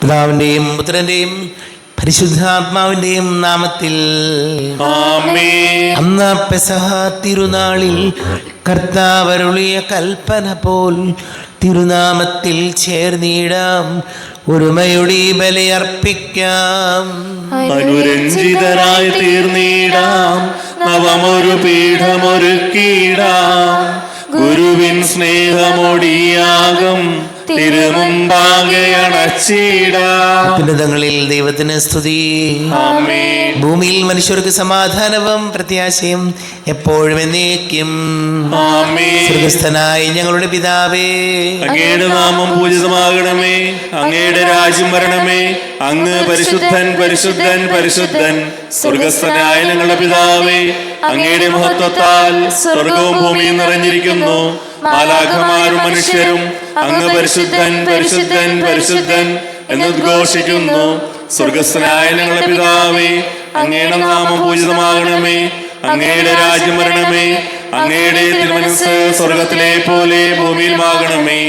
പിതാവിന്റെയും പുത്രന്റെയും പരിശുദ്ധാത്മാവിന്റെയും നാമത്തിൽ ആമേൻ. അന്ന് പെസഹ തിരുനാളിൽ കർത്താവരുളിയ കൽപ്പന പോൽ തിരുനാമത്തിൽ ചേർന്നിടാം, ഒരുമയുടെ ബലിയർപ്പിക്കാം. അനുരഞ്ജിതരായി തീർന്നിടാം, നവമൊരു പീഠമൊരുക്കിടാം. ഗുരുവിൻ സ്നേഹമൊടിയാകും തിരുമുമ്പാകെ അണച്ചിടാം. ഉന്നതങ്ങളിൽ ദൈവത്തിന് സ്തുതി. ആമേൻ. ഭൂമിയിൽ മനുഷ്യർക്ക് സമാധാനവും പ്രത്യാശയും എപ്പോഴും എന്നേക്കും. ആമേൻ. സ്വർഗസ്ഥനായ ഞങ്ങളുടെ പിതാവേ, അങ്ങയുടെ നാമം പൂജിതമാകണമേ. അങ്ങയുടെ രാജ്യം വരണമേ. അങ്ങ് പരിശുദ്ധൻ പരിശുദ്ധൻ പരിശുദ്ധൻ. സ്വർഗസ്ഥനായ ഞങ്ങളുടെ പിതാവേ, അങ്ങയുടെ മഹത്വത്താൽ സ്വർഗവും ഭൂമിയും നിറഞ്ഞിരിക്കുന്നു. മാലാഖമാരും മനുഷ്യരും അങ്ങ് പരിശുദ്ധൻ പരിശുദ്ധൻ പരിശുദ്ധൻ എന്ന് ഉദ്ഘോഷിക്കുന്നു. സ്വർഗസ്ഥനായ ഞങ്ങളുടെ പിതാവേ, അങ്ങയുടെ നാമം പൂജിതമാകണമേ. അങ്ങയുടെ രാജ്യം വരണമേ. അങ്ങയുടെ തിരുമനസ്സ് സ്വർഗത്തിലെ പോലെ ഭൂമിയിലുമാകണമേ.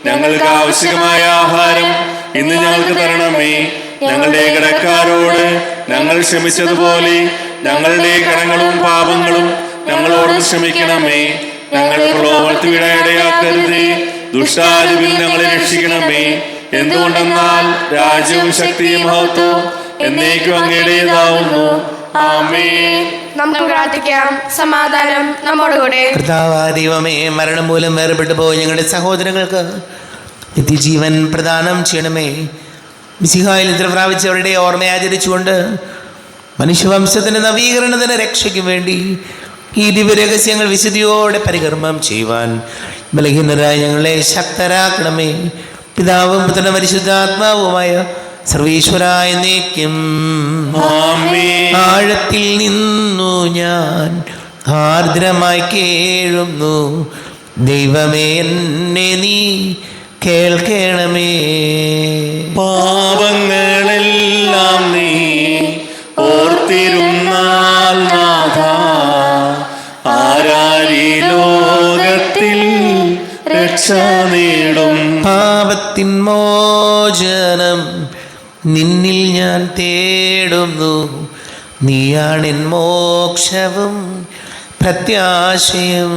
ഞങ്ങൾക്ക് ആവശ്യമായ ആഹാരം ഇന്ന് ഞങ്ങൾക്ക് തരണമേ. ഞങ്ങളുടെ കടക്കാരോട് ഞങ്ങൾ ക്ഷമിച്ചതുപോലെ ഞങ്ങളുടെ കടങ്ങളും പാപങ്ങളും ഞങ്ങളോട് ക്ഷമിക്കണമേ. ഞങ്ങൾ പ്രലോഭനത്തിൽ ഇടയാക്കരുതേ, ദുഷ്ടാരൂപിൽ ഞങ്ങളെ രക്ഷിക്കണമേ. എന്തുകൊണ്ടെന്നാൽ രാജ്യവും ശക്തിയും മഹത്വവും എന്നേക്കും അങ്ങയുടേതാവുന്നു. ആമേൻ. നമുക്ക് പ്രാർത്ഥിക്കാം. സമാധാനം നമ്മോടുകൂടെ. കർത്താവായ ദൈവമേ, മരണം മൂലം വേർപെട്ടു പോയ ഞങ്ങളുടെ സഹോദരങ്ങൾക്ക് നിത്യജീവൻ പ്രദാനം ചെയ്യണമേ. മിശിഹായിൽ നിദ്ര പ്രാപിച്ചവരുടെ ഓർമ്മയാചരിച്ചുകൊണ്ട് മനുഷ്യവംശത്തിന്റെ നവീകരണത്തിന് രക്ഷയ്ക്കും വേണ്ടി ഈ ദിവ്യരഹസ്യങ്ങൾ വിശുദ്ധിയോടെ പരികർമ്മം ചെയ്യുവാൻ ബലഹീനരായ ഞങ്ങളെ ശക്തരാക്കണമേ. പിതാവും പുത്രനും പരിശുദ്ധാത്മാവുമായ സർവീശ്വരായ എന്നേക്കും. ആമേൻ. ആഴത്തിൽ നിന്നു ഞാൻ ആർദ്രമായി കേഴുന്നു, ദൈവമേ എന്നെ നീ കേൾക്കണമേ. പാപങ്ങളെല്ലാം നീ ഓർത്തിരുന്നാൽ നാഥ, ആരാരി ലോകത്തിൽ രക്ഷ നേടും. പാപത്തിൻ മോചനം നിന്നിൽ ഞാൻ തേടുന്നു, നീയാണെൻ മോക്ഷവും പ്രത്യാശയും.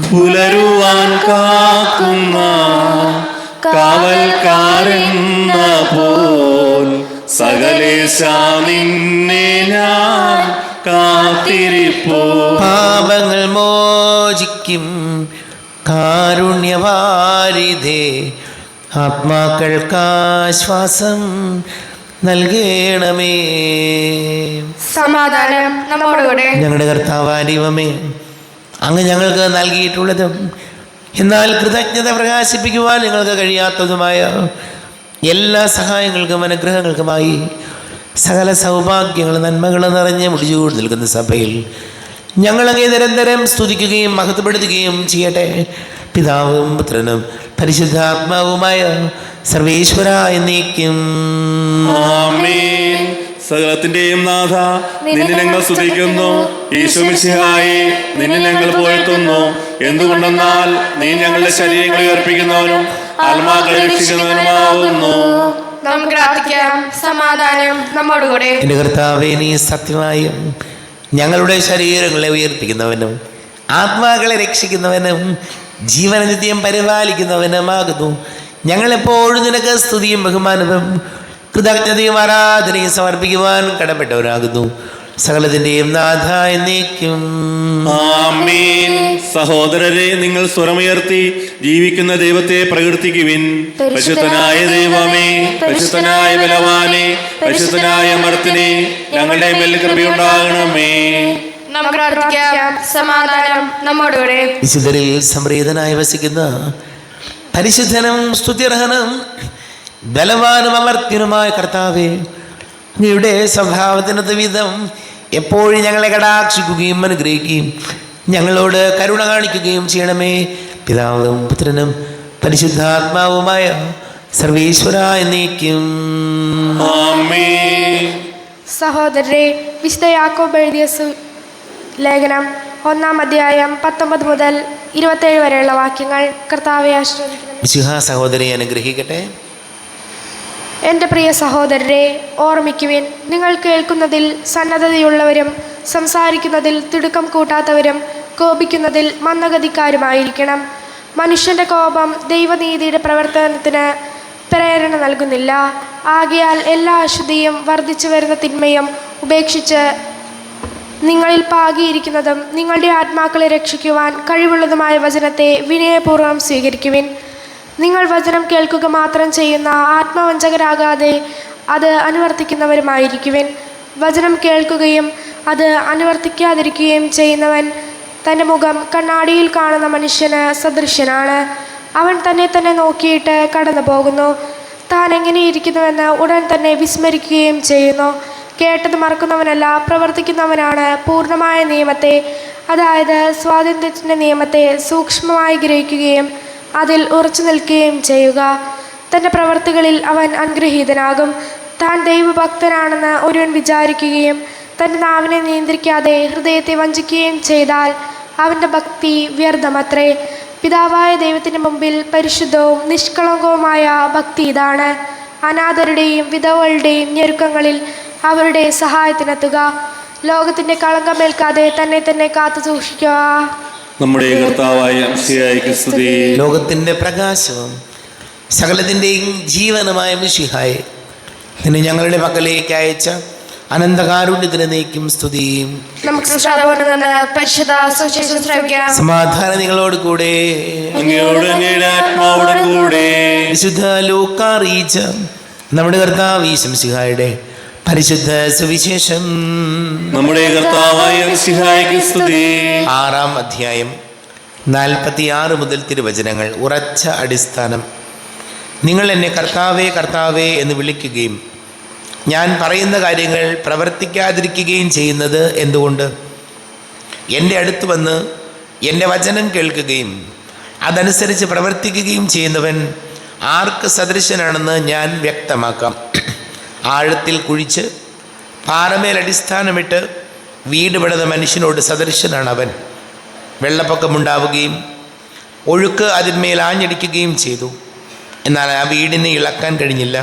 പുലരുവാൻ കാക്കുന്ന കാവൽക്കാരെന്ന പോൽ സകലേശ നിന്നെ ഞാൻ കാത്തിരിപ്പോ. പാപങ്ങൾ മോചിക്കും കാരുണ്യവാരിധേ, ആത്മാക്കൾക്കാശ്വാസം നൽകണമേ. സമാധാനം നമ്മോടുകൂടെ. ഞങ്ങളുടെ കർത്താവായ ദൈവമേ, അങ്ങ് ഞങ്ങൾക്ക് നൽകിയിട്ടുള്ളതും എന്നാൽ കൃതജ്ഞത പ്രകാശിപ്പിക്കുവാൻ ഞങ്ങൾക്ക് കഴിയാത്തതുമായ എല്ലാ സഹായങ്ങൾക്കും അനുഗ്രഹങ്ങൾക്കുമായി സകല സൗഭാഗ്യങ്ങളും നന്മകളും നിറഞ്ഞ് മുടിചൂട് നിൽക്കുന്ന സഭയിൽ ഞങ്ങളങ്ങേ നിരന്തരം സ്തുതിക്കുകയും മഹത്വപ്പെടുത്തുകയും ചെയ്യട്ടെ. പിതാവും പുത്രനും പരിശുദ്ധാത്മാവുമായ സർവേശ്വര എന്നേക്കും. ആമേൻ. സകലത്തിന്റെയും നാഥ, നിന്നെ ഞങ്ങൾ സ്തുതിക്കുന്നു. ഈശോ മിശിഹായേ, നിന്നെ ഞങ്ങൾ പുകഴ്ത്തുന്നു. എന്തുകൊണ്ടെന്നാൽ നീ ഞങ്ങളുടെ ശരീരങ്ങളെ ഉയർപ്പിക്കുന്നവനും ആത്മാക്കളെ രക്ഷിക്കുന്നവനുമാവുന്നു. നമുക്ക് പ്രാർത്ഥിക്കാം. സമാധാനം നമ്മോടുകൂടെ. എൻ്റെ കർത്താവേ, നീ സത്യമായും ഞങ്ങളുടെ ശരീരങ്ങളെ ഉയർപ്പിക്കുന്നവനും ആത്മാക്കളെ രക്ഷിക്കുന്നവനും ജീവന നിത്യം പരിപാലിക്കുന്നവനുമാകുന്നു. ഞങ്ങളെപ്പോഴും നിനക്ക് സ്തുതിയും ബഹുമാനവും കൃതജ്ഞതയും ആരാധനയും സമർപ്പിക്കുവാൻ കടപ്പെട്ടവരാകുന്നു. സകലത്തിന്റെയും നാഥ എന്നേക്കും. ആമേൻ. സഹോദരരെ, നിങ്ങൾ സ്വരമുയർത്തി ജീവിക്കുന്ന ദൈവത്തെ പ്രകീർത്തിക്കുവിൻ. പരിശുദ്ധനായ ദൈവമേ, പരിശുദ്ധനായ ബലവാനെ, പരിശുദ്ധനായ അമർത്തിനെ, ഞങ്ങളുടെ മേൽ കൃപയുണ്ടാകണമേ. നമുക്ക് പ്രാർത്ഥിക്കാം. സമാധാനം നമ്മോടുകൂടെ. വിശുദ്ധരിൽ സംപ്രീതനായി വസിക്കുന്ന പരിശുദ്ധനും സ്തുത്യർഹനും ബലവാനും അമർത്യനുമായ കർത്താവേ, അങ്ങയുടെ സ്വഭാവത്തിനൊത്ത വിധം എപ്പോഴും ഞങ്ങളെ കടാക്ഷിക്കുകയും അനുഗ്രഹിക്കുകയും ഞങ്ങളോട് കരുണ കാണിക്കുകയും ചെയ്യണമേ. പിതാവും പുത്രനും പരിശുദ്ധാത്മാവുമായ സർവേശ്വര എന്നേക്കും. ആമേൻ. സഹോദരരെ, വിശുദ്ധ യാക്കോബ് എഴുതിയ ലേഖനം 1-ാം അധ്യായം 19 മുതൽ 27 വരെയുള്ള വാക്യങ്ങൾ കർത്താവെ ആശ്രയിക്കുന്നു. മിശിഹാ സഹോദരിയെ അനുഗ്രഹിക്കട്ടെ. എൻ്റെ പ്രിയ സഹോദരരെ, ഓർമ്മിക്കുവിൻ. നിങ്ങൾ കേൾക്കുന്നതിൽ സന്നദ്ധതയുള്ളവരും സംസാരിക്കുന്നതിൽ തിടുക്കം കൂട്ടാത്തവരും കോപിക്കുന്നതിൽ മന്ദഗതിക്കാരുമായിരിക്കണം. മനുഷ്യൻ്റെ കോപം ദൈവനീതിയുടെ പ്രവർത്തനത്തിന് പ്രേരണ നൽകുന്നില്ല. ആകയാൽ എല്ലാ അശുദ്ധിയും വർദ്ധിച്ചു വരുന്ന തിന്മയും ഉപേക്ഷിച്ച് നിങ്ങളിൽ പാകിയിരിക്കുന്നതും നിങ്ങളുടെ ആത്മാക്കളെ രക്ഷിക്കുവാൻ കഴിവുള്ളതുമായ വചനത്തെ വിനയപൂർവ്വം സ്വീകരിക്കുവിൻ. നിങ്ങൾ വചനം കേൾക്കുക മാത്രം ചെയ്യുന്ന ആത്മവഞ്ചകരാകാതെ അത് അനുവർത്തിക്കുന്നവരുമായിരിക്കുവിൻ. വചനം കേൾക്കുകയും അത് അനുവർത്തിക്കാതിരിക്കുകയും ചെയ്യുന്നവൻ തൻ്റെ മുഖം കണ്ണാടിയിൽ കാണുന്ന മനുഷ്യന് സദൃശ്യനാണ്. അവൻ തന്നെ നോക്കിയിട്ട് കടന്നു പോകുന്നു. താൻ എങ്ങനെയിരിക്കുന്നുവെന്ന് ഉടൻ തന്നെ വിസ്മരിക്കുകയും ചെയ്യുന്നു. കേട്ടത് മറക്കുന്നവനല്ല, പ്രവർത്തിക്കുന്നവനാണ് പൂർണ്ണമായ നിയമത്തെ, അതായത് സ്വാതന്ത്ര്യത്തിൻ്റെ നിയമത്തെ സൂക്ഷ്മമായി ഗ്രഹിക്കുകയും അതിൽ ഉറച്ചു നിൽക്കുകയും ചെയ്യുക. തൻ്റെ പ്രവർത്തികളിൽ അവൻ അനുഗ്രഹീതനാകും. താൻ ദൈവഭക്തനാണെന്ന് ഒരുവൻ വിചാരിക്കുകയും തൻ്റെ നാവിനെ നിയന്ത്രിക്കാതെ ഹൃദയത്തെ വഞ്ചിക്കുകയും ചെയ്താൽ അവൻ്റെ ഭക്തി വ്യർത്ഥമത്രേ. പിതാവായ ദൈവത്തിൻ്റെ മുമ്പിൽ പരിശുദ്ധവും നിഷ്കളങ്കവുമായ ഭക്തി ഇതാണ്: അനാഥരുടെയും വിധവകളുടെയും ഞെരുക്കങ്ങളിൽ അവരുടെ സഹായത്തിനെത്തുക, ലോകത്തിൻ്റെ കളങ്കമേൽക്കാതെ തന്നെ കാത്തു സൂക്ഷിക്കുക. നമ്മുടെ കർത്താവായ മിശിഹായ്ക്ക് സ്തുതി. ലോകത്തിൻ്റെ പ്രകാശവും സകലത്തിൻ്റെയും ജീവനുമായ മിശിഹായെ, നിന്നെ ഞങ്ങളുടെ പക്കലേക്ക് അയച്ച അനന്തകാരുണ്യത്തിന് നീക്കും സ്തുതിയും. സമാധാനം നിങ്ങളോട് കൂടെ. വിശുദ്ധ ലൂക്കാ അറിയിച്ച നമ്മുടെ കർത്താവ് ഈശോ മിശിഹായുടെ പരിശുദ്ധ സുവിശേഷം. നമ്മുടെ കർത്താവായ മിശിഹായ്ക്ക് സ്തുതി. 6-ാം അധ്യായം 46 മുതൽ തിരുവചനങ്ങൾ. ഉറച്ച അടിസ്ഥാനം. നിങ്ങൾ എന്നെ കർത്താവേ കർത്താവേ എന്ന് വിളിക്കുകയും ഞാൻ പറയുന്ന കാര്യങ്ങൾ പ്രവർത്തിക്കാതിരിക്കുകയും ചെയ്യുന്നത് എന്തുകൊണ്ട്? എൻ്റെ അടുത്ത് വന്ന് എൻ്റെ വചനം കേൾക്കുകയും അതനുസരിച്ച് പ്രവർത്തിക്കുകയും ചെയ്യുന്നവൻ ആർക്ക് സദൃശനാണെന്ന് ഞാൻ വ്യക്തമാക്കാം. ആഴത്തിൽ കുഴിച്ച് പാറമേൽ അടിസ്ഥാനമിട്ട് വീട് പണിത മനുഷ്യനോട് സദൃശനാണ് അവൻ. വെള്ളപ്പൊക്കമുണ്ടാവുകയും ഒഴുക്ക് അതിന്മേൽ ആഞ്ഞടിക്കുകയും ചെയ്തു. എന്നാൽ ആ വീടിനെ ഇളക്കാൻ കഴിഞ്ഞില്ല.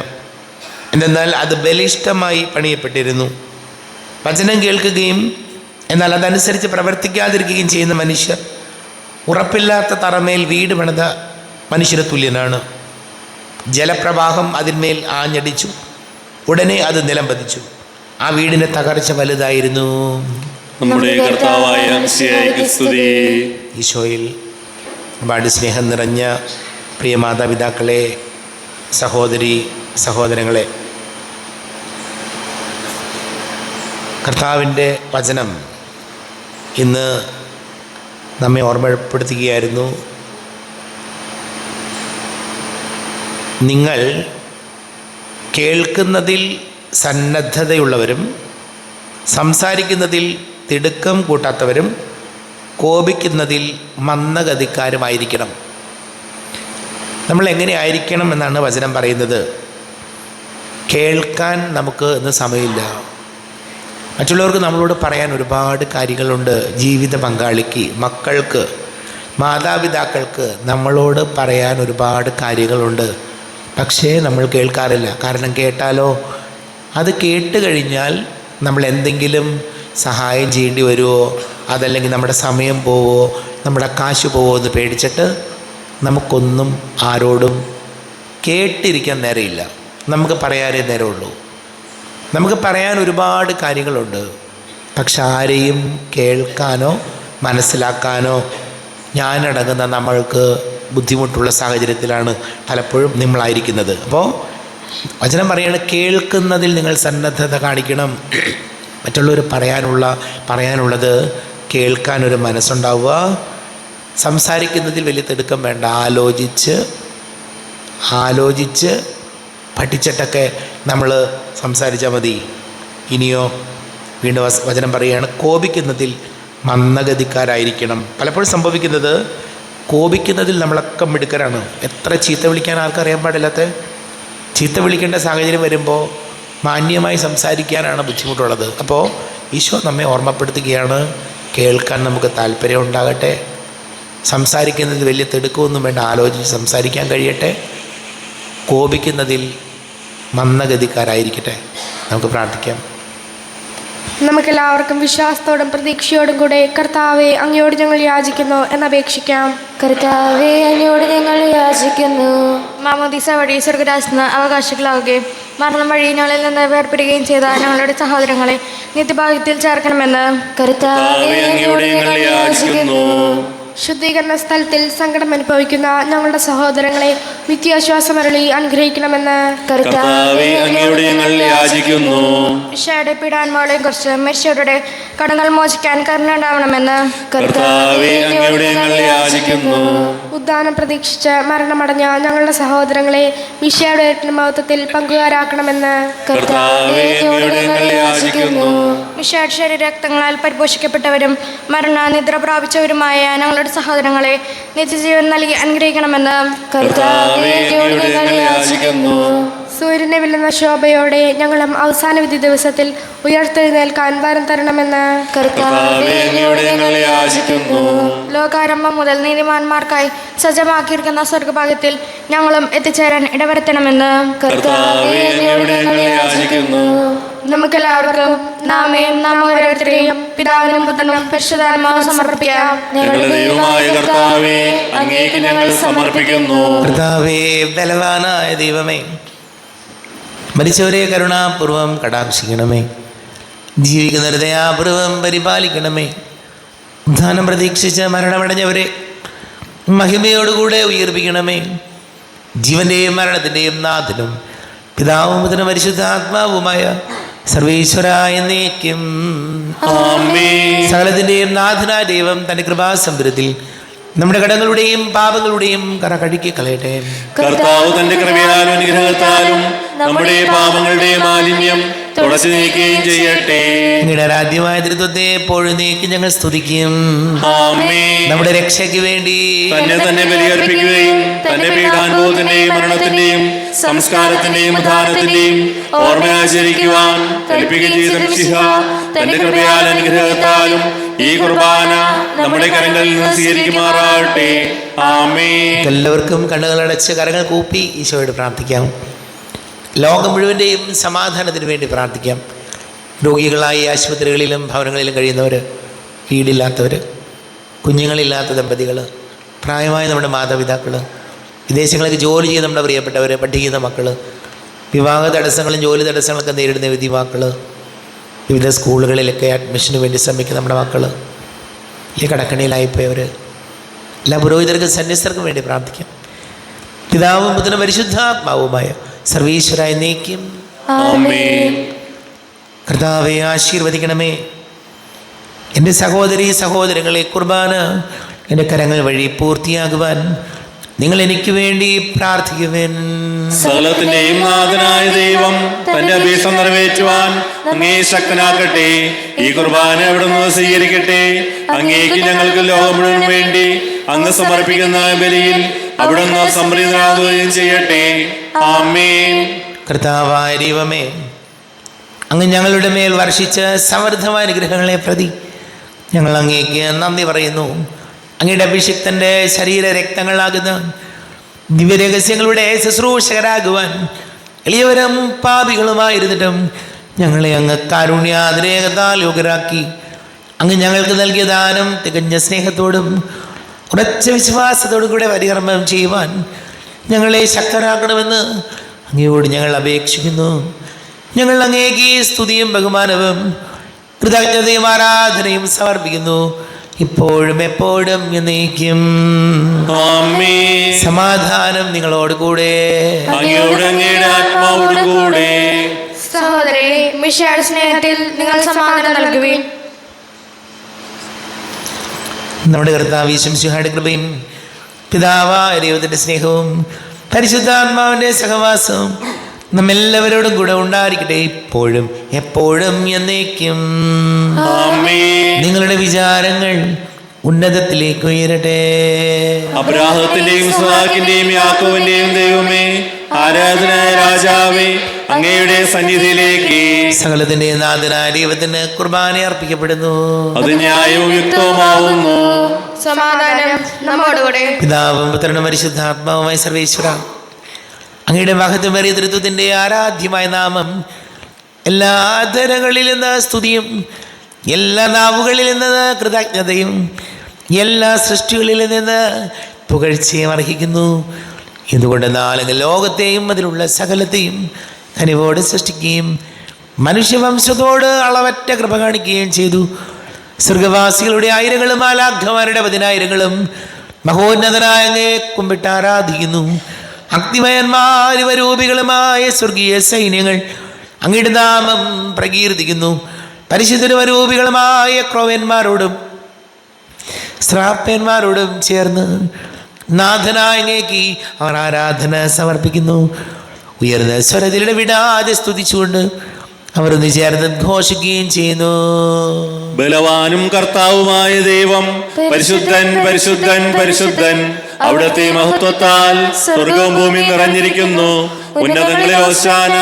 എന്തെന്നാൽ അത് ബലിഷ്ഠമായി പണിയപ്പെട്ടിരുന്നു. വചനം കേൾക്കുകയും എന്നാൽ അതനുസരിച്ച് പ്രവർത്തിക്കാതിരിക്കുകയും ചെയ്യുന്ന മനുഷ്യർ ഉറപ്പില്ലാത്ത തറമേൽ വീട് പണിത മനുഷ്യന് തുല്യനാണ്. ജലപ്രവാഹം അതിന്മേൽ ആഞ്ഞടിച്ചു, ഉടനെ അത് നിലം പതിച്ചു. ആ വീടിൻ്റെ തകർച്ച വലുതായിരുന്നു. നമ്മുടെ കർത്താവായ മിശിഹായ്ക്ക് സ്തുതി. ഈശോയിൽ ഒരുപാട് സ്നേഹം നിറഞ്ഞ പ്രിയ മാതാപിതാക്കളെ, സഹോദരി സഹോദരങ്ങളെ, കർത്താവിൻ്റെ വചനം ഇന്ന് നമ്മെ ഓർമ്മപ്പെടുത്തുകയായിരുന്നു. നിങ്ങൾ കേൾക്കുന്നതിൽ സന്നദ്ധതയുള്ളവരും സംസാരിക്കുന്നതിൽ തിടുക്കം കൂട്ടാത്തവരും കോപിക്കുന്നതിൽ മന്ദഗതിക്കാരുമായിരിക്കണം. നമ്മൾ എങ്ങനെ ആയിരിക്കണം എന്നാണ് വചനം പറയുന്നത്. കേൾക്കാൻ നമുക്ക് ഇന്ന് സമയമില്ല. മറ്റുള്ളവർക്ക് നമ്മളോട് പറയാൻ ഒരുപാട് കാര്യങ്ങളുണ്ട്. ജീവിത പങ്കാളിക്ക്, മക്കൾക്ക്, മാതാപിതാക്കൾക്ക് നമ്മളോട് പറയാൻ ഒരുപാട് കാര്യങ്ങളുണ്ട്. പക്ഷേ നമ്മൾ കേൾക്കാറില്ല. കാരണം കേട്ടാലോ, അത് കേട്ട് കഴിഞ്ഞാൽ നമ്മൾ എന്തെങ്കിലും സഹായം ചെയ്യേണ്ടി വരുമോ, അതല്ലെങ്കിൽ നമ്മുടെ സമയം പോവോ, നമ്മുടെ കാശ് പോവോ എന്ന് പേടിച്ചിട്ട് നമുക്കൊന്നും ആരോടും കേട്ടിരിക്കാൻ നേരമില്ല. നമുക്ക് പറയാനേ നേരമുള്ളൂ. നമുക്ക് പറയാൻ ഒരുപാട് കാര്യങ്ങളുണ്ട്. പക്ഷെ ആരെയും കേൾക്കാനോ മനസ്സിലാക്കാനോ ഞാനടങ്ങുന്ന നമ്മൾക്ക് ബുദ്ധിമുട്ടുള്ള സാഹചര്യത്തിലാണ് പലപ്പോഴും നമ്മളായിരിക്കുന്നത്. അപ്പോൾ വചനം പറയാണ്, കേൾക്കുന്നതിൽ നിങ്ങൾ സന്നദ്ധത കാണിക്കണം. മറ്റുള്ളവർ പറയാനുള്ളത് കേൾക്കാനൊരു മനസ്സുണ്ടാവുക. സംസാരിക്കുന്നതിൽ വലിയ തിടുക്കം വേണ്ട. ആലോചിച്ച് പഠിച്ചിട്ടൊക്കെ നമ്മൾ സംസാരിച്ചാൽ മതി. ഇനിയോ വീണ്ടും വചനം പറയുകയാണ്, കോപിക്കുന്നതിൽ മന്ദഗതിക്കാരായിരിക്കണം. പലപ്പോഴും സംഭവിക്കുന്നത്, കോപിക്കുന്നതിൽ നമ്മളൊക്കെ മിടുക്കരാണ്. എത്ര ചീത്ത വിളിക്കാൻ ആർക്കറിയാൻ പാടില്ലാത്ത ചീത്ത വിളിക്കേണ്ട സാഹചര്യം വരുമ്പോൾ മാന്യമായി സംസാരിക്കാനാണ് ബുദ്ധിമുട്ടുള്ളത്. അപ്പോൾ ഈശോ നമ്മെ ഓർമ്മപ്പെടുത്തുകയാണ്, കേൾക്കാൻ നമുക്ക് താല്പര്യം ഉണ്ടാകട്ടെ. സംസാരിക്കുന്നതിൽ വലിയ തിടുക്കമൊന്നും വേണ്ട, ആലോചിച്ച് സംസാരിക്കാൻ കഴിയട്ടെ. കോപിക്കുന്നതിൽ മന്ദഗതിക്കാരായിരിക്കട്ടെ. നമുക്ക് പ്രാർത്ഥിക്കാം. നമുക്കെല്ലാവർക്കും വിശ്വാസത്തോടും പ്രതീക്ഷയോടും കൂടെ കർത്താവെ അങ്ങയോട് ഞങ്ങൾ യാചിക്കുന്നു എന്നപേക്ഷിക്കാം. കർത്താവെ അങ്ങയോട് ഞങ്ങൾ യാചിക്കുന്നു. മാമോദീസ വഴി സ്വർഗരാജ്യത്തിന് അവകാശികളാവുകയും മരണം വഴി ഞങ്ങളിൽ നിന്ന് വേർപിടുകയും ചെയ്ത ഞങ്ങളുടെ സഹോദരങ്ങളെ നിത്യഭാഗ്യത്തിൽ ചേർക്കണമെന്ന് കർത്താവെ അങ്ങയോട് ഞങ്ങൾ യാചിക്കുന്നു. ശുദ്ധീകരണ സ്ഥലത്തിൽ സങ്കടം അനുഭവിക്കുന്ന ഞങ്ങളുടെ സഹോദരങ്ങളെ നിത്യാശ്വാസമരളി അനുഗ്രഹിക്കണമെന്ന് കർത്താവെ അങ്ങയോട് ഞങ്ങൾ യാചിക്കുന്നു. ഈശോയുടെ പീഡാന്മാളെയും കുറിച്ച് മരിച്ചവരുടെ കടങ്ങൾ മോചിക്കാൻ കരുണയുണ്ടാവണമെന്ന് കർത്താവെ അങ്ങയോട് ഞങ്ങൾ യാചിക്കുന്നു. ഉദ്ധാനം പ്രതീക്ഷിച്ച് മരണമടഞ്ഞ ഞങ്ങളുടെ സഹോദരങ്ങളെ മിശിഹായുടെ മഹത്വത്തിൽ പങ്കുകാരാക്കണമെന്ന് കർത്താവെ അങ്ങയോട് ഞങ്ങൾ യാചിക്കുന്നു. ഈശോയുടെ ശരീരരക്തങ്ങളാൽ പരിപോഷിക്കപ്പെട്ടവരും മരണനിദ്ര പ്രാപിച്ചവരുമായ ഞങ്ങളുടെ സഹോദരങ്ങളെ നിത്യജീവൻ നൽകി അനുഗ്രഹിക്കണമെന്ന് കർത്താവെ അങ്ങയോട് ഞങ്ങൾ യാചിക്കുന്നു. സൂര്യനെ വെല്ലുന്ന ശോഭയോടെ ഞങ്ങളും അവസാന വിധി ദിവസത്തിൽ ഉയർത്തെഴുന്നേൽക്കാൻ വരം തരണമെന്ന് കർത്താവെ അങ്ങയോട് ഞങ്ങൾ യാചിക്കുന്നു. ലോകാരംഭം മുതൽ നീതിമാന്മാർക്കായി സജ്ജമാക്കിയിരിക്കുന്ന സ്വർഗഭാഗ്യത്തിൽ ഞങ്ങളും എത്തിച്ചേരാൻ ഇടവരുത്തണമെന്ന് കർത്താവെ അങ്ങയോട് ഞങ്ങൾ യാചിക്കുന്നു. നമുക്കെല്ലാവർക്കും നാം ഓരോരുത്തരെയും പിതാവിനും പുത്രനും പരിശുദ്ധാത്മാവും സമർപ്പിക്കാം. ഞങ്ങളുടെ ദൈവമായ കർത്താവെ അങ്ങേക്ക് ഞങ്ങൾ സമർപ്പിക്കുന്നു. കർത്താവേ, ബലവാനായ ദൈവമേ, മരിച്ചവരെ കരുണാപൂർവം കടാക്ഷിക്കണമേ. ജീവിക്കുന്നവരെ ദയാപൂർവം പരിപാലിക്കണമേ. ഉദ്ധാനം പ്രതീക്ഷിച്ച് മരണമടഞ്ഞവരെ മഹിമയോടുകൂടെ ഉയർപ്പിക്കണമേ. ജീവന്റെയും മരണത്തിൻ്റെയും നാഥനും പിതാവും പുത്രനും പരിശുദ്ധാത്മാവുമായ സർവേശ്വര എന്നേക്കും ആമേൻ. സകലത്തിൻ്റെയും നാഥനായ ദൈവം തൻ്റെ കൃപാസമ്പരത്തിൽ നമ്മുടെ കടങ്ങളുടെയും പാപങ്ങളുടെയും കറ കഴുകി കളയട്ടെ. കർത്താവ് തന്റെ കൃപയാലും അനുഗ്രഹത്താലും നമ്മുടെ പാപങ്ങളുടെ മാലിന്യം തുടച്ചു നീക്കുകയും ചെയ്യട്ടെ. അങ്ങയുടെ ആരാധ്യമായ തൃത്വത്തെ എപ്പോഴും നീക്കി ഞങ്ങൾ സ്തുതിക്കും. ആമേൻ. നമ്മുടെ രക്ഷയ്ക്ക് വേണ്ടി തന്നെ ബലിയർപ്പിക്കുകയും തന്റെ പീഡാനുഭവത്തിന്റെയും മരണത്തിന്റെയും സംസ്കാരത്തിന്റെയും ഉദ്ധാനത്തിന്റെയും ഓർമ്മ ആചരിക്കുവാൻ കൽപ്പിക്കുകയും ചെയ്ത മിശിഹ തന്റെ കൃപയാൽ അനുഗ്രഹത്താലും ഈ കുർബാന നമ്മുടെ കരങ്ങളിൽ നിന്ന് സ്വീകരിക്കുമാറാകട്ടെ. ആമേൻ. എല്ലാവർക്കും കണ്ണുകളടച്ച് കരങ്ങൾ കൂപ്പി ഈശോയോട് പ്രാർത്ഥിക്കാം. ലോകം മുഴുവൻ്റെയും സമാധാനത്തിന് വേണ്ടി പ്രാർത്ഥിക്കാം. രോഗികളായി ആശുപത്രികളിലും ഭവനങ്ങളിലും കഴിയുന്നവർ, വീടില്ലാത്തവർ, കുഞ്ഞുങ്ങളില്ലാത്ത ദമ്പതികൾ, പ്രായമായ നമ്മുടെ മാതാപിതാക്കൾ, വിദേശങ്ങളിലേക്ക് ജോലി ചെയ്യുന്ന നമ്മുടെ പ്രിയപ്പെട്ടവർ, പഠിക്കുന്ന മക്കൾ, വിവാഹ തടസ്സങ്ങളും ജോലി തടസ്സങ്ങളൊക്കെ നേരിടുന്ന വിദ്യാമക്കൾ, വിവിധ സ്കൂളുകളിലൊക്കെ അഡ്മിഷന് വേണ്ടി ശ്രമിക്കുന്ന നമ്മുടെ മക്കൾ, ഈ കടക്കണിയിലായിപ്പോയവർ, എല്ലാ പുരോഹിതർക്കും സന്യസ്തർക്കും വേണ്ടി പ്രാർത്ഥിക്കാം. പിതാവും പുത്രനും പരിശുദ്ധാത്മാവുമായ സർവീശ്വരായ നീക്കും ആമേൻ. കർത്താവെ ആശീർവദിക്കണമേ. എൻ്റെ സഹോദരീ സഹോദരങ്ങളെ, കുർബാന എൻ്റെ കരങ്ങൾ വഴി പൂർത്തിയാകുവാൻ നിങ്ങൾ എനിക്ക് വേണ്ടി പ്രാർത്ഥിക്കുവേൻ. സകലത്തിന്റെയും നാഥനായ ദൈവം തന്റെ അപേക്ഷ നിറവേറ്റുവാൻ അങ്ങേ ശക്തനാക്കട്ടെ. ഈ കുർബാന അവിടുന്ന് സ്വീകരിക്കട്ടെ. അങ്ങേക്ക് ഞങ്ങൾക്ക് ലോകം മുഴുവൻ വേണ്ടി അങ്ങ് സമർപ്പിക്കുന്ന ബലിയിൽ അവിടുന്ന് സംപ്രീതനാകുകയും ചെയ്യട്ടെ. ആമേൻ. കർത്താവായ ദൈവമേ, അങ്ങ് ഞങ്ങളുടെ മേൽ വർഷിച്ച സമൃദ്ധമായ അനുഗ്രഹങ്ങളെ പ്രതി ഞങ്ങൾ അങ്ങേക്ക് നന്ദി പറയുന്നു. അങ്ങയുടെ അഭിഷിക്തൻ്റെ ശരീര രക്തങ്ങളാകുന്ന ദിവ്യരഹസ്യങ്ങളുടെ ശുശ്രൂഷകരാകുവാൻ എളിയവരും പാപികളുമായിരുന്നിട്ടും ഞങ്ങളെ അങ്ങ് കാരുണ്യാതിരേകത്താൽ യോഗ്യരാക്കി. അങ്ങ് ഞങ്ങൾക്ക് നൽകിയ ദാനം തികഞ്ഞ സ്നേഹത്തോടും ഉറച്ച വിശ്വാസത്തോടും കൂടെ പരികർമ്മം ചെയ്യുവാൻ ഞങ്ങളെ ശക്തരാക്കണമെന്ന് അങ്ങയോട് ഞങ്ങൾ അപേക്ഷിക്കുന്നു. ഞങ്ങൾ അങ്ങേക്ക് സ്തുതിയും ബഹുമാനവും കൃതജ്ഞതയും ആരാധനയും സമർപ്പിക്കുന്നു, ഇപ്പോഴും എപ്പോഴും എന്നേക്കും. ആമേൻ. സമാധാനം നിങ്ങളോട് കൂടെ. അങ്ങയോട് അങ്ങയുടെ ആത്മാവോട് കൂടെ. സഹോദരേ, മിശിഹായുടെ സ്നേഹത്തിൽ നിങ്ങൾ സമാധാനം നൽകുവിൻ. നമ്മുടെ കർത്താവ് ഈശോയുടെ കൃപയും പിതാവായ ദൈവത്തിൻ്റെ സ്നേഹവും പരിശുദ്ധാത്മാവിൻ്റെ സഹവാസവും നമ്മെല്ലാവരോടും കൂടെ ഉണ്ടായിരിക്കട്ടെ, ഇപ്പോഴും എപ്പോഴും എന്നേക്കും. ആമേൻ. നിങ്ങളുടെ വിചാരങ്ങൾ ഉന്നതത്തിലേക്ക് ഉയരട്ടെ. അബ്രാഹത്തിന്റെയും ഇസ്ഹാക്കിന്റെയും യാക്കോബിന്റെയും ദൈവമേ, ആരാധനായ രാജാവേ, അങ്ങയുടെ സന്നിധിയിലേക്ക് സകലത്തിന്റെ നാഥനായ ദൈവത്തിന് കുർബാന അർപ്പിക്കപ്പെടുന്നു. അത് ന്യായവും യുക്തവുമാവുന്നു. സമാധാനം നമ്മോടുകൂടെ. പിതാവും പുത്രനും പരിശുദ്ധാത്മാവുമായി സർവേശ്വര, അങ്ങയുടെ മഹത്വമേറിയ തൃത്വത്തിൻ്റെ ആരാധ്യമായ നാമം എല്ലാ ധരങ്ങളിൽ നിന്ന് സ്തുതിയും, എല്ലാ നാവുകളിൽ നിന്ന് കൃതജ്ഞതയും, എല്ലാ സൃഷ്ടികളിൽ നിന്ന് പുകഴ്ചയും അർഹിക്കുന്നു. എന്തുകൊണ്ടെന്നാൽ അങ്ങ് ലോകത്തെയും അതിലുള്ള സകലത്തെയും കനിവോട് സൃഷ്ടിക്കുകയും മനുഷ്യവംശത്തോട് അളവറ്റ കൃപ കാണിക്കുകയും ചെയ്തു. സ്വർഗവാസികളുടെ ആയിരങ്ങളും മാലാഖമാരുടെ 10,000ങ്ങളും മഹോന്നതനായ അങ്ങയെ കുമ്പിട്ട് ആരാധിക്കുന്നു. അഗ്നിമയന്മാരുപരൂപികളുമായ സ്വർഗീയ സൈന്യങ്ങൾ അങ്ങയുടെ നാമം പ്രകീർത്തിക്കുന്നു. പരിശുദ്ധരൂപികളുമായ ക്രോവന്മാരോടും ശ്രാപ്പന്മാരോടും ചേർന്ന് നാഥനായ അങ്ങേക്ക് അവർ ആരാധന സമർപ്പിക്കുന്നു. ഉയർന്ന സ്വരത്തിലൂടെ വിടാതെ സ്തുതിച്ചുകൊണ്ട് അവർ ഒന്ന് ചേർന്ന് ഘോഷിക്കുകയും ചെയ്യുന്നു. ബലവാനും കർത്താവുമായ ദൈവം പരിശുദ്ധൻ പരിശുദ്ധൻ പരിശുദ്ധൻ, അവിടുത്തെ മഹത്വത്താൽ സ്വർഗവും ഭൂമിയും നിറഞ്ഞിരിക്കുന്നു. ഉന്നതങ്ങളിൽ ഹോശാന,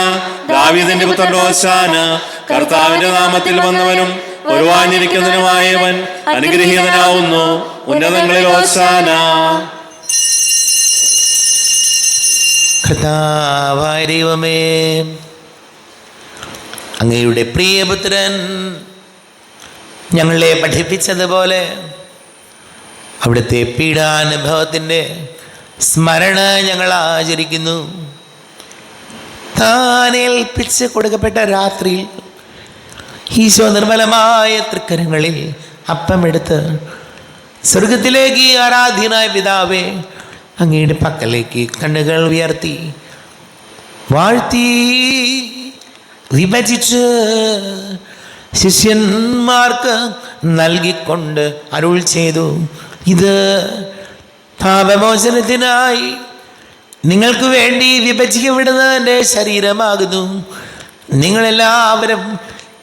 ദാവീദിന്റെ പുത്രന്റെ ഹോശാന. കർത്താവിന്റെ നാമത്തിൽ വന്നവനും ഒരുവാഞ്ഞിരിക്കുന്നവനുമായവൻ അനുഗ്രഹീതനാവുന്നു. ഉന്നതങ്ങളിൽ ഹോശാന. കർത്താവായ ദൈവമേ, അങ്ങയുടെ പ്രിയപുത്രൻ ഞങ്ങളെ പഠിപ്പിച്ചതുപോലെ അവിടുത്തെ പീഡാനുഭവത്തിൻ്റെ സ്മരണ ഞങ്ങൾ ആചരിക്കുന്നു. താൻ ഏൽപ്പിച്ച് കൊടുക്കപ്പെട്ട രാത്രിയിൽ ഈശോ നിർമ്മലമായ തൃക്കരങ്ങളിൽ അപ്പമെടുത്ത് സ്വർഗത്തിലേക്ക് ആരാധ്യനായ പിതാവേ അങ്ങയുടെ പക്കലേക്ക് കണ്ണുകൾ ഉയർത്തി വാഴ്ത്തി വിഭജിച്ച് ശിഷ്യന്മാർക്ക് നൽകിക്കൊണ്ട് അരുൾ ചെയ്തു, ഇത് പാപമോചനത്തിനായി നിങ്ങൾക്ക് വേണ്ടി വിഭജിക്കപ്പെടുന്ന എൻ്റെ ശരീരമാകുന്നു. നിങ്ങളെല്ലാവരും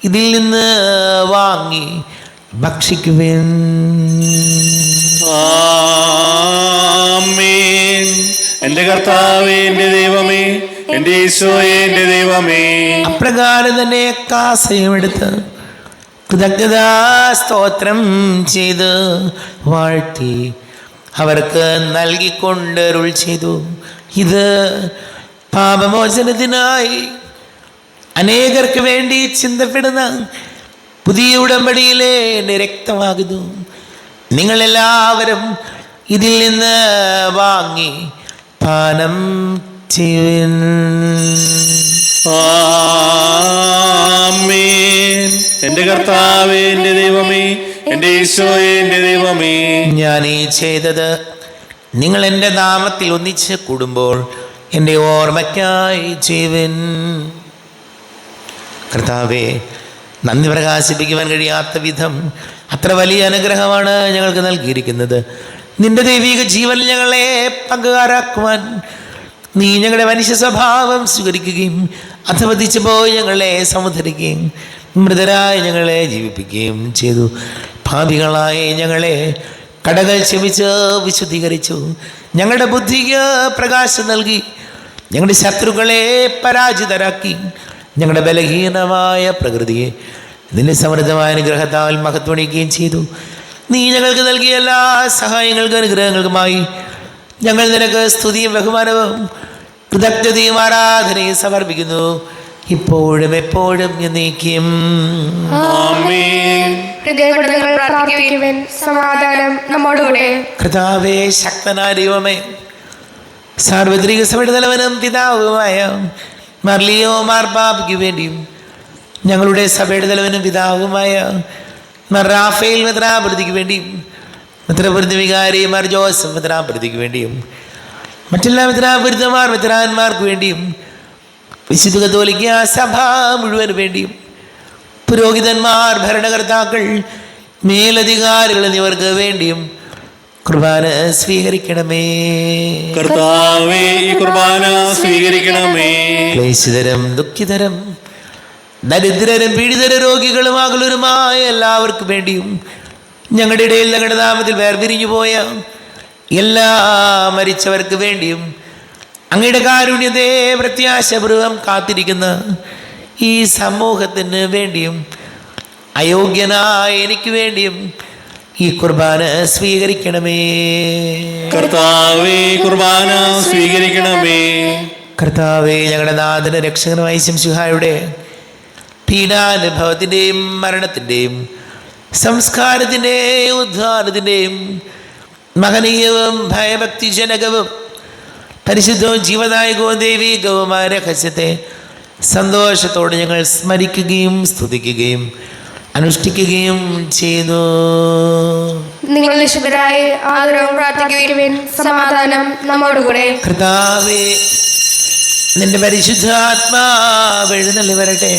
ഇതിൽ നിന്ന് വാങ്ങി ഭക്ഷിക്കുവിൻ. ആമേൻ. എന്റെ കർത്താവേ, എന്റെ ദൈവമേ, എന്റെ ഈശോയെ, എന്റെ ദൈവമേ. അപ്രകാരം തന്നെ കാസയുമെടുത്ത് കൃതജ്ഞതാ സ്തോത്രം ചെയ്ത് വാഴ്ത്തി അവർക്ക് നൽകിക്കൊണ്ട് അരുൾ ചെയ്തു, ഇത് പാപമോചനത്തിനായി അനേകർക്ക് വേണ്ടി ചിന്തപ്പെടുന്ന പുതിയ ഉടമ്പടിയിലെ എൻ്റെ രക്തമാകുന്നു. നിങ്ങളെല്ലാവരും ഇതിൽ നിന്ന് വാങ്ങി പാനം ചെയ്യുവിൻ. ആമേൻ. എന്റെ കർത്താവേ, എന്റെ ദൈവമേ, എന്റെ ഈശോയെ, എന്റെ ദൈവമേ. ഞാൻ ഈ ചെയ്തത് നിങ്ങൾ എൻ്റെ നാമത്തിൽ ഒന്നിച്ച് കൂടുമ്പോൾ എൻ്റെ ഓർമ്മയ്ക്കായി ചെയ്യുവിൻ. കർത്താവേ, നന്ദി പ്രകാശിപ്പിക്കുവാൻ കഴിയാത്ത വിധം അത്ര വലിയ അനുഗ്രഹമാണ് ഞങ്ങൾക്ക് നൽകിയിരിക്കുന്നത്. നിന്റെ ദൈവിക ജീവനിൽ ഞങ്ങളെ പങ്കുകാരാക്കുവാൻ നീ ഞങ്ങളുടെ മനുഷ്യ സ്വഭാവം സ്വീകരിക്കുകയും അധപതിച്ചു പോയി ഞങ്ങളെ സമുദ്ധരിക്കുകയും മൃതരായി ഞങ്ങളെ ജീവിപ്പിക്കുകയും ചെയ്തു. ഭാവികളായ ഞങ്ങളെ കടകൾ ക്ഷമിച്ച് വിശുദ്ധീകരിച്ചു. ഞങ്ങളുടെ ബുദ്ധിക്ക് പ്രകാശം നൽകി. ഞങ്ങളുടെ ശത്രുക്കളെ പരാജിതരാക്കി. ഞങ്ങളുടെ ബലഹീനമായ പ്രകൃതിയെ നിന്റെ സമൃദ്ധമായ അനുഗ്രഹത്താൽ മഹത്വണിക്കുകയും ചെയ്തു. നീ ഞങ്ങൾക്ക് നൽകിയ എല്ലാ സഹായങ്ങൾക്കും അനുഗ്രഹങ്ങൾക്കുമായി ഞങ്ങൾ നിനക്ക് സ്തുതിയും ബഹുമാനവും കൃതജ്ഞതയും ആരാധനയും സമർപ്പിക്കുന്നു, ഇപ്പോഴും എപ്പോഴും എന്നേക്കും. ആമേൻ. ഹൃദയങ്ങൾ പ്രാർത്ഥിക്കുവിൻ. സമാധാനം നമ്മോടുകൂടെ. കർത്താവേ, ശക്തനായ ദൈവമേ, സാർവത്രിക സഭയുടെ തലവനും പിതാവുമായ മർലിയോ മാർപ്പാപ്പയ്ക്ക് വേണ്ടിയും ഞങ്ങളുടെ സഭയുടെ തലവനും പിതാവുമായ റാഫേൽ മെത്രാപൊലീത്തയ്ക്ക് വേണ്ടിയും മെത്രാപൊലീത്ത വികാരി മാർ ജോസഫ് മെത്രാപൊലീത്തയ്ക്ക് വേണ്ടിയും മറ്റെല്ലാ മെത്രാപൊലീത്തമാർ മെത്രാന്മാർക്ക് വേണ്ടിയും വിശുദ്ധ കത്തോലിക്ക സഭ മുഴുവന് വേണ്ടിയും പുരോഹിതന്മാർ, ഭരണകർത്താക്കൾ, മേലധികാരികൾ എന്നിവർക്ക് വേണ്ടിയും കുർബാന സ്വീകരിക്കണമേ. കർത്താവേ, ഈ കുർബാന സ്വീകരിക്കണമേ. ക്ലേശിതരും ദുഃഖിതരും ദരിദ്രരും പീഡിതരും രോഗികളും അകലരുമായ എല്ലാവർക്കും വേണ്ടിയും ഞങ്ങളുടെ ഇടയിൽ ഞങ്ങളുടെ നാമത്തിൽ വേർപിരിഞ്ഞു പോയ എല്ലാ മരിച്ചവർക്ക് വേണ്ടിയും അങ്ങയുടെ കാരുണ്യത്തെ പ്രത്യാശപൂർവം കാത്തിരിക്കുന്ന ഈ സമൂഹത്തിന് വേണ്ടിയും അയോഗ്യനായ എനിക്ക് വേണ്ടിയും ഈ കുർബാന സ്വീകരിക്കണമേ. കർത്താവേ, കുർബാന സ്വീകരിക്കണമേ. കർത്താവേ, ഞങ്ങളുടെ നാഥന് രക്ഷകനുമായ ശംശുഹായുടെ പീഡാനുഭവത്തിൻ്റെയും മരണത്തിൻ്റെയും സംസ്കാരത്തിൻ്റെയും ഉദ്ധാരത്തിൻ്റെയും മഹനീയവും ഭയഭക്തിജനകവും പരിശുദ്ധവും ജീവദായകവും ദൈവീകവുമായ രഹസ്യത്തെ സന്തോഷത്തോടെ ഞങ്ങൾ സ്മരിക്കുകയും സ്തുതിക്കുകയും അനുഷ്ഠിക്കുകയും ചെയ്തു. നിങ്ങൾ നിശബ്ദരായി ആദരവും പ്രാർത്ഥിക്കുവിൻ. സമാധാനം നമ്മോടുകൂടെ. കർത്താവേ, നിന്റെ പരിശുദ്ധാത്മാവ് എഴുന്നള്ളി വരട്ടെ.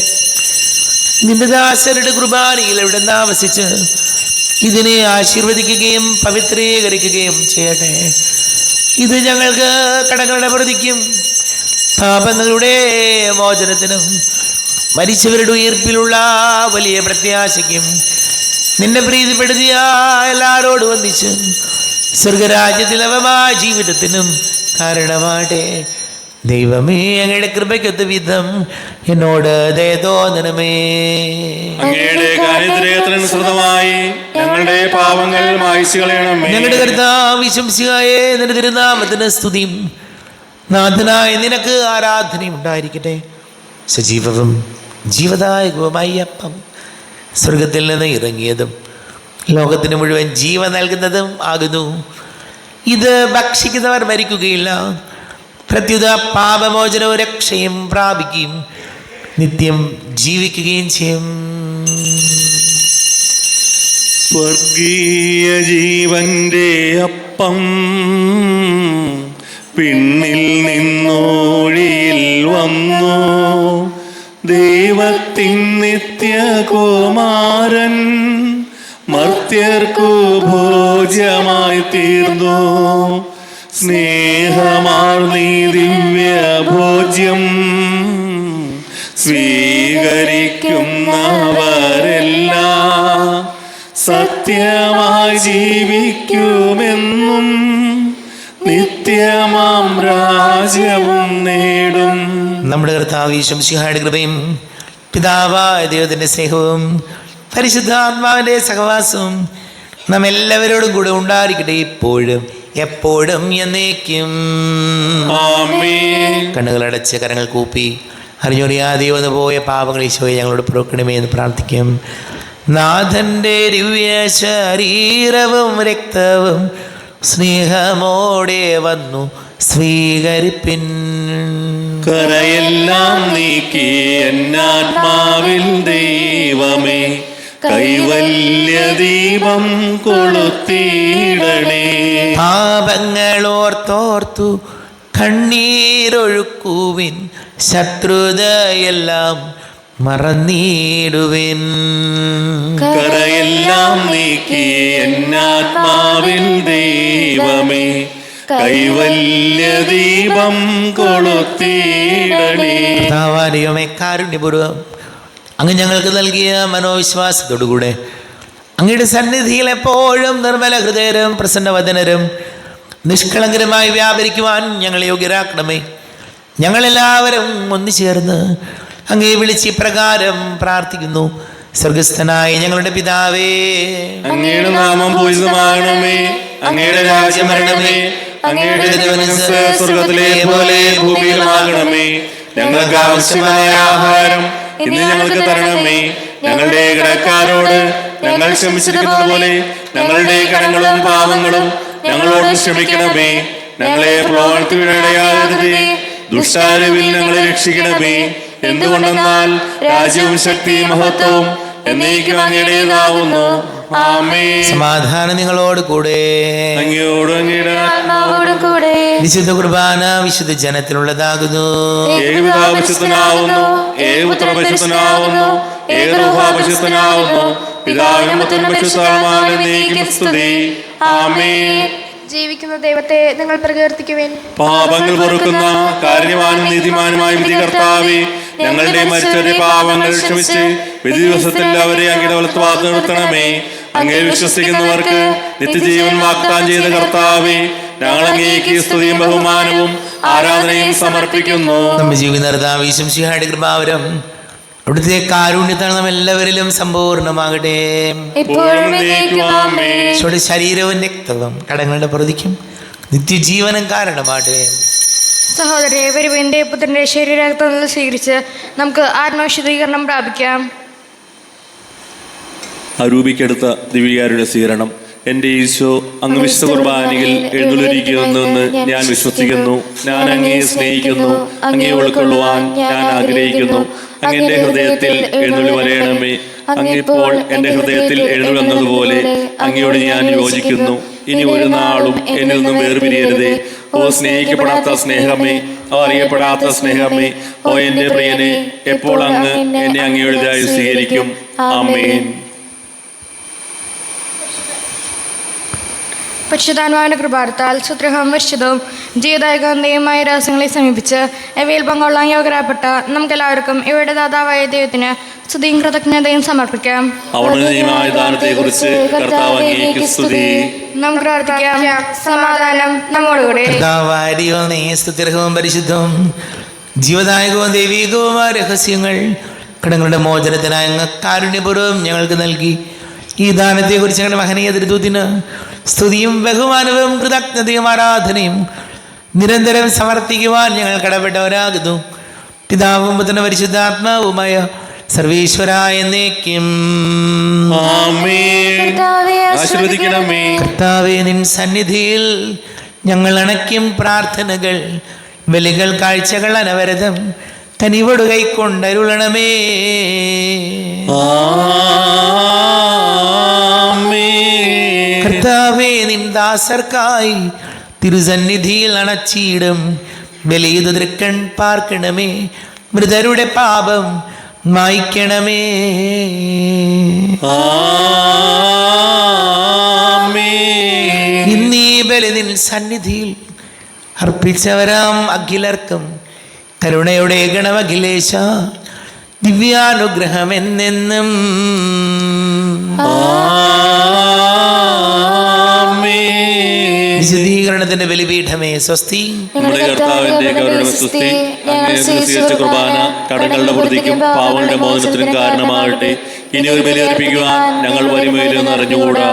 നിന്റെ ദാസരുടെ കുർബാനയിൽ എവിടെ താമസിച്ച് ഇതിനെ ആശീർവദിക്കുകയും പവിത്രീകരിക്കുകയും ചെയ്യട്ടെ. ഇത് ഞങ്ങൾക്ക് കടങ്ങളുടെ പ്രതിക്കും പാപങ്ങളുടെ മോചനത്തിനും മരിച്ചവരുടെ ഉയർപ്പിലുള്ള വലിയ പ്രത്യാശയ്ക്കും നിന്നെ പ്രീതിപ്പെടുത്തിയ എല്ലാവരോട് വന്ദിച്ച് സ്വർഗരാജ്യത്തിൽ അവമായ ജീവിതത്തിനും കാരണമാട്ടെ. ദൈവമേ, അങ്ങയുടെ കൃപയ്ക്കൊത്ത വിധം എന്നോട് ദയ തോന്നണമേ. അങ്ങയുടെ കാര്യത്തിനനുസൃതമായി ഞങ്ങളുടെ പാപങ്ങൾ മായ്ച്ചു കളയണമേ. ഞങ്ങളുടെ കർത്താവ് ശംസിഹായേ, നിന്റെ തിരുനാമത്തിന് സ്തുതിയും നാഥനായ നിനക്ക് ആരാധനയും ഉണ്ടായിരിക്കട്ടെ. സജീവവും ജീവദായകവുമായി അപ്പം സ്വർഗത്തിൽ നിന്ന് ഇറങ്ങിയതും ലോകത്തിന് മുഴുവൻ ജീവൻ നൽകുന്നതും ആകുന്നു. ഇത് ഭക്ഷിക്കുന്നവർ മരിക്കുകയില്ല, പ്രത്യുത പാപമോചനവും രക്ഷയും പ്രാപിക്കുകയും നിത്യം ജീവിക്കുകയും ചെയ്യും. സ്വർഗീയ ജീവന്റെ അപ്പം പിന്നിൽ നിന്നോഴിയിൽ വന്നു. ദൈവത്തിൻ നിത്യകുമാരൻ മർത്യർക്കു ഭോജ്യമായി തീർന്നു. സ്നേഹമാർന്നീ ദിവ്യ ഭോജ്യം സ്വീകരിക്കുന്നവരെല്ലാം സത്യമായി ജീവിക്കുമെന്നും നിത്യമാം രാജ്യവും നേടും. നമ്മുടെ കർത്താവ് ശംസിഹായുടെ കൃപയും പിതാവായ ദൈവത്തിൻ്റെ സ്നേഹവും പരിശുദ്ധാത്മാവിൻ്റെ സഹവാസവും നാം എല്ലാവരോടും കൂടെ ഉണ്ടായിരിക്കട്ടെ, ഇപ്പോഴും എപ്പോഴും എന്നേക്കും. ആമേൻ. കണ്ണുകളടച്ച് കരങ്ങൾ കൂപ്പി അറിഞ്ഞൊറിയാതെ വന്നു പോയ പാപങ്ങൾ ഈശോയെ ഞങ്ങളോട് പൊറുക്കണമേ എന്ന് പ്രാർത്ഥിക്കും. നാഥൻ്റെ ദിവ്യ ശരീരവും രക്തവും സ്നേഹമോടെ വന്നു സ്വീകരിപ്പിൻ. കരയെല്ലാം നീക്കി എന്നാത്മാവിൽ ദൈവമേ കൈവല്യ ദീപം കൊളുത്തിയിടണേ. പാപങ്ങളോർത്തോർത്തു കണ്ണീരൊഴുക്കുവിൻ, ശത്രുതയെല്ലാം മറന്നിടുവിൻ. കരയെല്ലാം നീക്കി എന്നാത്മാവിൽ ദൈവമേ കൈവല്യ ദീപം കൊളുത്തിയിടണേ. ദൈവമേ, കാരുണ്യപൂർവ്വം അങ്ങ് ഞങ്ങൾക്ക് നൽകിയ മനോവിശ്വാസത്തോടുകൂടെ അങ്ങയുടെ സന്നിധിയിൽ എപ്പോഴും നിർമ്മല ഹൃദയരും പ്രസന്നവദനരും നിഷ്കളങ്കരമായി വ്യാപരിക്കുവാൻ ഞങ്ങളെ യോഗ്യരാക്കണമേ. ഞങ്ങളെല്ലാവരും ഒന്നു ചേർന്ന് അങ്ങയെ വിളിച്ച് ഇപ്രകാരം പ്രാർത്ഥിക്കുന്നു. സ്വർഗസ്ഥനായ ഞങ്ങളുടെ പിതാവേ, അങ്ങയുടെ നാമം പൂജിതമാകണമേ. അങ്ങയുടെ രാജ്യം വരണമേ. അങ്ങയുടെ തിരുമനസ്സ് സ്വർഗത്തിലെ പോലെ ഭൂമിയിലുമാകണമേ. ഞങ്ങൾക്ക് ആവശ്യമായ ആഹാരം ഇന്ന് ഞങ്ങൾക്ക് തരണമേ. ഞങ്ങളുടെ കടക്കാരോട് ഞങ്ങൾ ക്ഷമിച്ചിരിക്കുന്നത് പോലെ ഞങ്ങളുടെ കടങ്ങളും പാവങ്ങളും ഞങ്ങളോട് ക്ഷമിക്കണമേ. ഞങ്ങളെ പ്രലോഭനത്തിനിടയാകരുതേ, ദുഷ്ടാരൂപിയിൽ ഞങ്ങളെ രക്ഷിക്കണമേ. എന്തുകൊണ്ടെന്നാൽ രാജ്യവും ശക്തിയും മഹത്വവും എന്നേക്കും അങ്ങയുടേതാവുന്നു. ആമേൻ. സമാധാനം നിങ്ങളോട് കൂടെ. അങ്ങയോടും അങ്ങയുടെ ആത്മാവോടും കൂടെ. വിശുദ്ധ കുർബാന വിശുദ്ധ ജനത്തിനുള്ളതാകുന്നു. ഏകപിതാവ് പരിശുദ്ധനാവുന്നു, ഏകപുത്ര പരിശുദ്ധനാവുന്നു, ഏകരൂഹാപരിശുദ്ധനാവുന്നു. പിതാവിനും പുത്രനും പരിശുദ്ധാത്മാവിനും എന്നേക്കും സ്തുതി. ആമേൻ. ജീവിക്കുന്ന ദൈവത്തെ നിങ്ങൾ പ്രകീർത്തിക്കുവിൻ. പാപങ്ങൾ പൊറുക്കുന്ന കാരുണ്യവാനും നീതിമാനുമായ വിധികർത്താവേ, ഞങ്ങളുടെ മരിച്ചവരുടെ പാപങ്ങൾ ക്ഷമിച്ച് വിധി ദിവസത്തിൽ അവരെ അങ്ങയുടെ വലത്തുഭാഗത്ത് നിർത്തണമേ. അങ്ങയെ വിശ്വസിക്കുന്നവർക്ക് നിത്യജീവൻ വാഗ്ദാനം ചെയ്ത കർത്താവേ, ഞങ്ങൾ അങ്ങേക്ക് സ്തുതിയും ബഹുമാനവും ആരാധനയും സമർപ്പിക്കുന്നു. നമ്മുടെ ജീവിതർത്താവ് ശംസിഹായുടെ കൃപാവരം അവിടുത്തെ കാരുണ്യത്താൽ നാം എല്ലാവരിലും സമ്പൂർണ്ണമാകട്ടെ. ഇപ്പോഴും എന്നേക്കും ആമേൻ. ഈശോയുടെ ശരീരവും രക്തവും കടങ്ങളുടെ പ്രതിക്കും നിത്യജീവനം കാരണമാകട്ടെ. സഹോദരരെ, വരുവിൻ്റെ പുത്രൻ്റെ ശരീരത്തിൽ സ്വീകരിച്ച് നമുക്ക് ആത്മവിശുദ്ധീകരണം പ്രാപിക്കാം. അരൂപിക്കെടുത്ത ദിവ്യകാരുടെ സ്വീകരണം. എൻ്റെ ഈശോ അങ്ങ് വിശുദ്ധ കുർബാനയിൽ എഴുന്നള്ളിരിക്കുന്നുവെന്ന് ഞാൻ വിശ്വസിക്കുന്നു. ഞാൻ അങ്ങയെ സ്നേഹിക്കുന്നു. അങ്ങയെ ഉൾക്കൊള്ളുവാൻ ഞാൻ ആഗ്രഹിക്കുന്നു. അങ്ങയുടെ ഹൃദയത്തിൽ എഴുന്നള്ളി വരയണമേ. അങ്ങിപ്പോൾ എൻ്റെ ഹൃദയത്തിൽ എഴുന്നള്ളതുപോലെ അങ്ങയോട് ഞാൻ യോജിക്കുന്നു. ഇനി ഒരു നാളും എന്നിൽ നിന്നും വേർപിരിയരുതേ. ഓ സ്നേഹിക്കപ്പെടാത്ത സ്നേഹമേ, ഓ അറിയപ്പെടാത്ത സ്നേഹമേ, ഓ എൻ്റെ പ്രിയനെ, എപ്പോൾ അങ്ങ് എന്നെ അങ്ങയുടേതായി സ്വീകരിക്കും. ആമേൻ. പരിശുദ്ധാത്മാവിന്റെ കൃപാർത്താൽ സുഗ്രഹവും വിശുദ്ധവും ജീവദായകമായ രഹസ്യങ്ങളെ സമീപിച്ച് അവയിൽ പങ്കൊള്ളാൻ യോഗ്യരാപ്പെട്ട നമുക്കെല്ലാവർക്കും ഇവയുടെ ദാതാവായ ദൈവത്തിന് സ്തുതിയും കൃതജ്ഞതയും സമർപ്പിക്കാം. നമുക്ക് പ്രാർത്ഥിക്കാം. സമാധാനം നമ്മോടുകൂടെ. സ്തുത്യർഹവും പരിശുദ്ധവും ജീവദായകവും ദൈവികവുമായ രഹസ്യങ്ങൾ കടങ്ങളുടെ മോചനത്തിനായി അങ്ങ് കാരുണ്യപൂർവ്വം ഞങ്ങൾക്ക് നൽകി. ഈ ദാനത്തെക്കുറിച്ച് ഞങ്ങളുടെ മഹനീയ ദൂതിന് സ്തുതിയും ബഹുമാനവും കൃതജ്ഞതയും ആരാധനയും നിരന്തരം സമർപ്പിക്കുവാൻ ഞങ്ങൾ കടപ്പെട്ടവരാകുന്നു. പിതാവും പുത്രനും പരിശുദ്ധാത്മാവുമായ സർവീശ്വര എന്നേക്കും. കർത്താവേ, നിൻ സന്നിധിയിൽ ഞങ്ങൾ അണയ്ക്കും പ്രാർത്ഥനകൾ, ബലികൾ, കാഴ്ചകൾ അനവരതം കനിവോട് കൈക്കൊണ്ടരുളണമേ. കർത്താവേ, നിൻ ദാസർക്കായി തിരുസന്നിധിയിൽ അണച്ചിടും ബലിയത് തൃക്കൺ പാർക്കണമേ. മൃതരുടെ പാപം മായ്ക്കണമേ. ഇന്നീ ബലി നിൻ സന്നിധിയിൽ അർപ്പിച്ചവരാം അഖിലർക്കും കരുണയുടെ ഗണമഖിലേശ ദിവ്യാനുഗ്രഹം എന്നെന്നും. വിശുദ്ധീകരണത്തിന്റെ ബലിപീഠമേ സ്വസ്തി. നമ്മുടെ കർത്താവിന്റെ കരുണയുടെ സ്തുതി. അങ്ങേ സ്വീകരിച്ച കുർബാന കടങ്ങളുടെ പൂർത്തിക്കും പാവങ്ങളുടെ മോചനത്തിനും കാരണമാകട്ടെ. ഇനി ഒരു ബലി അർപ്പിക്കുവാൻ ഞങ്ങൾ വരുമയിലെന്ന് അറിഞ്ഞുകൂടാ.